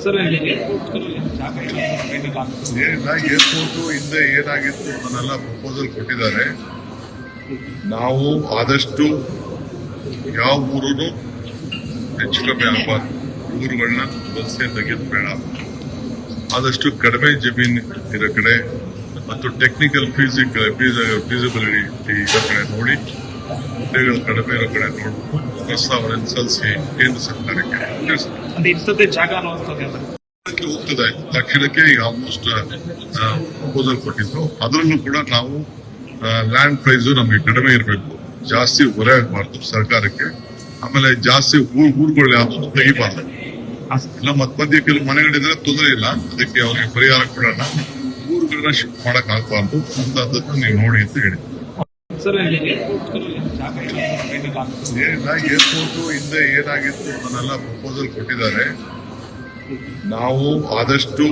Sir airport ಹಿಂದೆ ಏನಾಗಿತ್ತು ಅದನ್ನೆಲ್ಲ ಪ್ರಪೋಸಲ್ ಕೊಟ್ಟಿದ್ದಾರೆ. ನಾವು ಆದಷ್ಟು ಯಾವ ಊರು ಹೆಚ್ಚು ಕಮ್ಮಿ ಆಗಬಾರ್ದು, ಊರುಗಳನ್ನ ಬಸ್ಸೇ ತೆಗೆದು ಬೇಡ, ಆದಷ್ಟು ಕಡಿಮೆ ಜಮೀನು ಇರೋ ಕಡೆ ಮತ್ತು ಟೆಕ್ನಿಕಲ್ ಫೀಸಿಬಿಲಿಟಿ ಇರೋ ಕಡೆ ನೋಡಿ, ಹುದ್ದೆಗಳು ಕಡಿಮೆ ಇರೋ ಕಡೆ ನೋಡ್ಬಿಟ್ಟು ಪ್ರಸ್ತಾವನೆ ಸಲ್ಲಿಸಿ ಕೇಂದ್ರ ಸರ್ಕಾರಕ್ಕೆ ಹೋಗ್ತದೆ. ತಕ್ಷಣಕ್ಕೆ ಈಗ ಆಲ್ಮೋಸ್ಟ್ ಪ್ರಪೋಸಲ್ ಕೊಟ್ಟಿದ್ದು. ಅದರಲ್ಲೂ ಕೂಡ ನಾವು ಲ್ಯಾಂಡ್ ಪ್ರೈಸ್ ನಮಗೆ ಕಡಿಮೆ ಇರಬೇಕು, ಜಾಸ್ತಿ ಹೊರೆ ಆಗಬಾರ್ದು ಸರ್ಕಾರಕ್ಕೆ. ಆಮೇಲೆ ಜಾಸ್ತಿ ಊರುಗಳು ಯಾವ್ದು ತೆಗಿಬಾರ್ದು. ಇಲ್ಲ ಮಧ್ಯ ಕೆಲವು ಮನೆಗಳಿದ್ರೆ ತೊಂದರೆ ಇಲ್ಲ, ಅದಕ್ಕೆ ಅವ್ರಿಗೆ ಪರಿಹಾರ ಕೊಡೋಣ. ಊರುಗಳನ್ನ ಶಿಫ್ಟ್ ಮಾಡಕ್ ಆಗ್ಬಾರ್ದು ಅಂತದನ್ನು ನೀವು ನೋಡಿ ಅಂತ ಹೇಳಿ. ಏರ್ಪೋರ್ಟ್ ಹಿಂದೆ ಏನಾಗಿತ್ತು ಅದನ್ನೆಲ್ಲ ಪ್ರಪೋಸಲ್ ಕೊಟ್ಟಿದ್ದಾರೆ. ನಾವು ಆದಷ್ಟು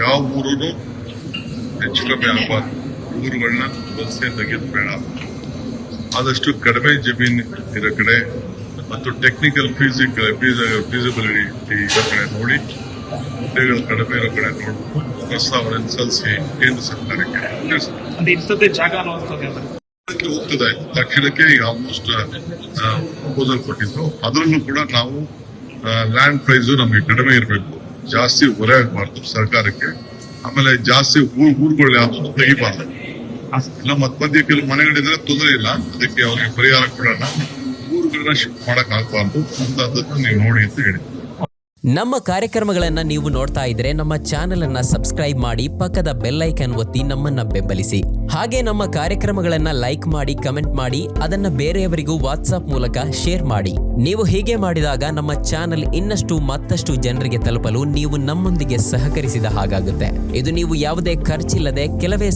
ಯಾವ ಊರು ಹೆಚ್ಚು ಕಮ್ಮಿ ಆಗಬಾರ್ದು, ಊರುಗಳನ್ನ ಬಸ್ಸೇ ತೆಗೆದು ಬೇಡ, ಆದಷ್ಟು ಕಡಿಮೆ ಜಮೀನು ಇರೋ ಕಡೆ ಮತ್ತು ಟೆಕ್ನಿಕಲ್ ಫೀಸಿಬಿಲಿಟಿ ಇರೋ ಕಡೆ ನೋಡಿ, ಹುದ್ದೆಗಳು ಕಡಿಮೆ ಇರೋ ಕಡೆ ನೋಡ್ಬಿಟ್ಟು ಪ್ರಸ್ತಾವನೆ ಸಲ್ಲಿಸಿ ಕೇಂದ್ರ ಸರ್ಕಾರಕ್ಕೆ ಹೋಗ್ತದೆ. ತಕ್ಷಣಕ್ಕೆ ಈಗ ಆಲ್ಮೋಸ್ಟ್ ಪ್ರಪೋಸಲ್ ಕೊಟ್ಟಿದ್ದು. ಅದರಲ್ಲೂ ಕೂಡ ನಾವು ಲ್ಯಾಂಡ್ ಪ್ರೈಸ್ ನಮಗೆ ಕಡಿಮೆ ಇರಬೇಕು, ಜಾಸ್ತಿ ಹೊರೆ ಆಗಬಾರ್ದು ಸರ್ಕಾರಕ್ಕೆ. ಆಮೇಲೆ ಜಾಸ್ತಿ ಊರುಗಳು ಯಾವ್ದು ತೆಗಿಬಾರ್ದು. ಇಲ್ಲ ಮಧ್ಯ ಕೆಲವು ಮನೆಗಳಿದ್ರೆ ತೊಂದರೆ ಇಲ್ಲ, ಅದಕ್ಕೆ ಅವ್ರಿಗೆ ಪರಿಹಾರ ಕೊಡೋಣ. ಊರುಗಳನ್ನ ಶಿಫ್ಟ್ ಮಾಡಕ್ ಆಗ್ಬಾರ್ದು ಅಂತದನ್ನು ನೀವು ನೋಡಿ ಅಂತ ಹೇಳಿ. ನಮ್ಮ ಕಾರ್ಯಕ್ರಮಗಳನ್ನು ನೀವು ನೋಡ್ತಾ ಇದ್ರೆ ನಮ್ಮ ಚಾನೆಲ್ ಅನ್ನ ಸಬ್ಸ್ಕ್ರೈಬ್ ಮಾಡಿ, ಪಕ್ಕದ ಬೆಲ್ ಐಕಾನ್ ಒತ್ತಿ ನಮ್ಮನ್ನ ಬೆಂಬಲಿಸಿ. ಹಾಗೆ ನಮ್ಮ ಕಾರ್ಯಕ್ರಮಗಳನ್ನ ಲೈಕ್ ಮಾಡಿ, ಕಮೆಂಟ್ ಮಾಡಿ, ಅದನ್ನ ಬೇರೆಯವರಿಗೂ ವಾಟ್ಸ್ಆಪ್ ಮೂಲಕ ಶೇರ್ ಮಾಡಿ. ನೀವು ಹೀಗೆ ಮಾಡಿದಾಗ ನಮ್ಮ ಚಾನೆಲ್ ಇನ್ನಷ್ಟು ಮತ್ತಷ್ಟು ಜನರಿಗೆ ತಲುಪಲು ನೀವು ನಮ್ಮೊಂದಿಗೆ ಸಹಕರಿಸಿದ ಹಾಗಾಗುತ್ತೆ. ಇದು ನೀವು ಯಾವುದೇ ಖರ್ಚಿಲ್ಲದೆ ಕೆಲವೇ